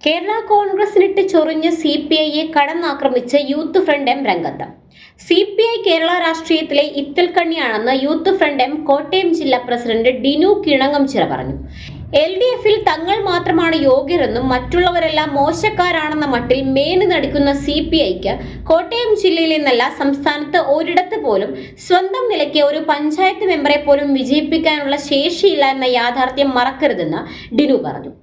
കേരള കോൺഗ്രസിനിട്ട് ചൊറിഞ്ഞ് CPIയെ കടന്നാക്രമിച്ച് youth front M രംഗത്ത്. CPI Kerala രാഷ്ട്രീയത്തിലെ ഇത്തിൽക്കണ്ണിയാണെന്ന് യൂത്ത് ഫ്രണ്ട് എം കോട്ടയം ജില്ലാ പ്രസിഡന്റ് ഡിനു കിണങ്ങംചിറ പറഞ്ഞു. LDFിൽ തങ്ങൾ മാത്രമാണ് യോഗ്യരെന്നും മറ്റുള്ളവരെല്ലാം മോശക്കാരാണെന്ന മട്ടിൽ മേനി നടിക്കുന്ന CPIക്ക് കോട്ടയം ജില്ലയിൽ നിന്നല്ല സംസ്ഥാനത്ത് ഒരിടത്ത് പോലും സ്വന്തം നിലയ്ക്ക് ഒരു പഞ്ചായത്ത് മെമ്പറെ പോലും വിജയിപ്പിക്കാനുള്ള ശേഷിയില്ല എന്ന യാഥാർത്ഥ്യം മറക്കരുതെന്ന് ഡിനു പറഞ്ഞു.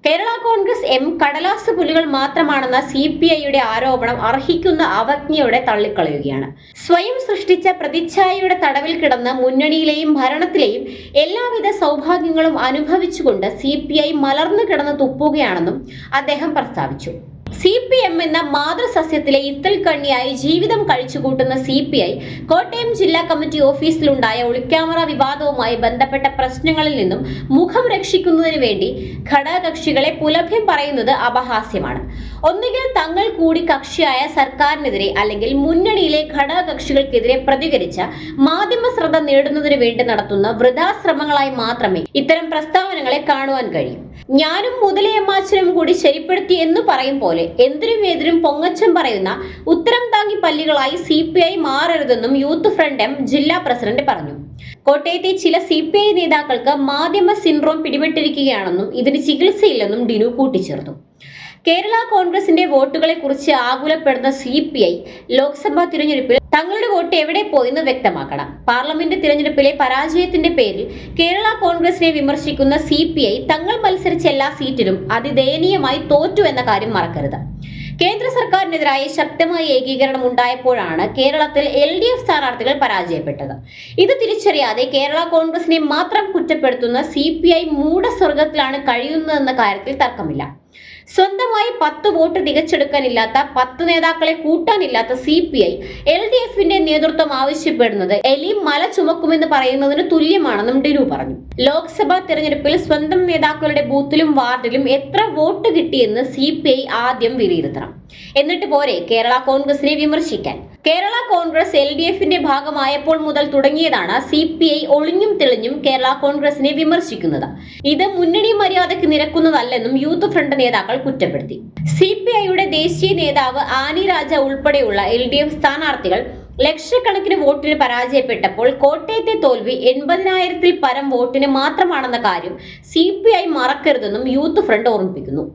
കേരള കോൺഗ്രസ് എം കടലാസ് പുലികൾ മാത്രമാണെന്ന CPIയുടെ ആരോപണം അർഹിക്കുന്ന അവജ്ഞയോടെ തള്ളിക്കളയുകയാണ്. സ്വയം സൃഷ്ടിച്ച പ്രതിച്ഛായയുടെ തടവിൽ കിടന്ന് മുന്നണിയിലെയും ഭരണത്തിലെയും എല്ലാവിധ സൗഭാഗ്യങ്ങളും അനുഭവിച്ചുകൊണ്ട് CPI മലർന്നു കിടന്ന് തുപ്പുകയാണെന്നും അദ്ദേഹം പ്രസ്താവിച്ചു. CPM എന്ന മാതൃസസ്യത്തിലെ ഇത്തൽക്കണ്ണിയായി ജീവിതം കഴിച്ചുകൂട്ടുന്ന CPI കോട്ടയം ജില്ലാ കമ്മിറ്റി ഓഫീസിലുണ്ടായ ഒളിക്യാമറ വിവാദവുമായി ബന്ധപ്പെട്ട പ്രശ്നങ്ങളിൽ നിന്നും മുഖം രക്ഷിക്കുന്നതിന് വേണ്ടി ഘടകകക്ഷികളെ പുലഭ്യം പറയുന്നത് അപഹാസ്യമാണ്. ഒന്നുകിൽ തങ്ങൾ കൂടി കക്ഷിയായ സർക്കാരിനെതിരെ അല്ലെങ്കിൽ മുന്നണിയിലെ ഘടകകക്ഷികൾക്കെതിരെ പ്രതികരിച്ച മാധ്യമ ശ്രദ്ധ നേടുന്നതിന് വേണ്ടി നടത്തുന്ന വൃഥാശ്രമങ്ങളായി മാത്രമേ ഇത്തരം പ്രസ്താവനകളെ കാണുവാൻ കഴിയൂ. ഞാനും മുതലയമ്മാച്ചനും കൂടി ശരിപ്പെടുത്തി എന്ന് പറയും പോലെ എന്തിനും ഏതിനും പൊങ്ങച്ചം പറയുന്ന ഉത്തരം താങ്ങി പല്ലികളായി CPI മാറരുതെന്നും യൂത്ത് ഫ്രണ്ട് എം ജില്ലാ പ്രസിഡന്റ് പറഞ്ഞു. കോട്ടയത്തെ ചില CPI നേതാക്കൾക്ക് മാധ്യമ സിൻഡ്രോം പിടിപെട്ടിരിക്കുകയാണെന്നും ഇതിന് ചികിത്സയില്ലെന്നും ഡിനു കൂട്ടിച്ചേർത്തു. കേരള കോൺഗ്രസിന്റെ വോട്ടുകളെ കുറിച്ച് ആകുലപ്പെടുന്ന CPI ലോക്സഭാ തിരഞ്ഞെടുപ്പിൽ തങ്ങളുടെ വോട്ട് എവിടെ പോയെന്ന് വ്യക്തമാക്കണം. പാർലമെന്റ് തിരഞ്ഞെടുപ്പിലെ പരാജയത്തിന്റെ പേരിൽ കേരള കോൺഗ്രസിനെ വിമർശിക്കുന്ന CPI തങ്ങൾ മത്സരിച്ച എല്ലാ സീറ്റിലും അതിദയനീയമായി തോറ്റു എന്ന കാര്യം മറക്കരുത്. കേന്ദ്ര സർക്കാരിനെതിരായ ശക്തമായ ഏകീകരണം ഉണ്ടായപ്പോഴാണ് കേരളത്തിൽ LDF സ്ഥാനാർത്ഥികൾ പരാജയപ്പെട്ടത്. ഇത് തിരിച്ചറിയാതെ കേരള കോൺഗ്രസിനെ മാത്രം കുറ്റപ്പെടുത്തുന്ന CPI മൂഢസ്വർഗത്തിലാണ് കഴിയുന്നതെന്ന കാര്യത്തിൽ തർക്കമില്ല. സ്വന്തമായി 10 വോട്ട് തികച്ചെടുക്കാനില്ലാത്ത 10 നേതാക്കളെ കൂട്ടാനില്ലാത്ത CPI LDFിന്റെ നേതൃത്വം ആവശ്യപ്പെടുന്നത് എലി മല ചുമക്കുമെന്ന് പറയുന്നതിന് തുല്യമാണെന്നും ഡിനു പറഞ്ഞു. ലോക്സഭാ തെരഞ്ഞെടുപ്പിൽ സ്വന്തം നേതാക്കളുടെ ബൂത്തിലും വാർഡിലും എത്ര വോട്ട് കിട്ടിയെന്ന് CPI ആദ്യം വിലയിരുത്തണം. എന്നിട്ട് പോരെ കേരള കോൺഗ്രസിനെ വിമർശിക്കാൻ. കേരള കോൺഗ്രസ് LDFിന്റെ ഭാഗമായപ്പോൾ മുതൽ തുടങ്ങിയതാണ് CPI ഒളിഞ്ഞും തെളിഞ്ഞും കേരള കോൺഗ്രസിനെ വിമർശിക്കുന്നത്. ഇത് മുന്നണി മര്യാദയ്ക്ക് നിരക്കുന്നതല്ലെന്നും യൂത്ത് ഫ്രണ്ട് നേതാക്കൾ കുറ്റപ്പെടുത്തി. CPIയുടെ ദേശീയ നേതാവ് ആനി രാജ ഉൾപ്പെടെയുള്ള LDF സ്ഥാനാർത്ഥികൾ ലക്ഷക്കണക്കിന് വോട്ടിന് പരാജയപ്പെട്ടപ്പോൾ കോട്ടയത്തെ തോൽവി 80,000-ൽ പരം വോട്ടിന് മാത്രമാണെന്ന കാര്യം CPI മറക്കരുതെന്നും യൂത്ത് ഫ്രണ്ട് ഓർമ്മിപ്പിക്കുന്നു.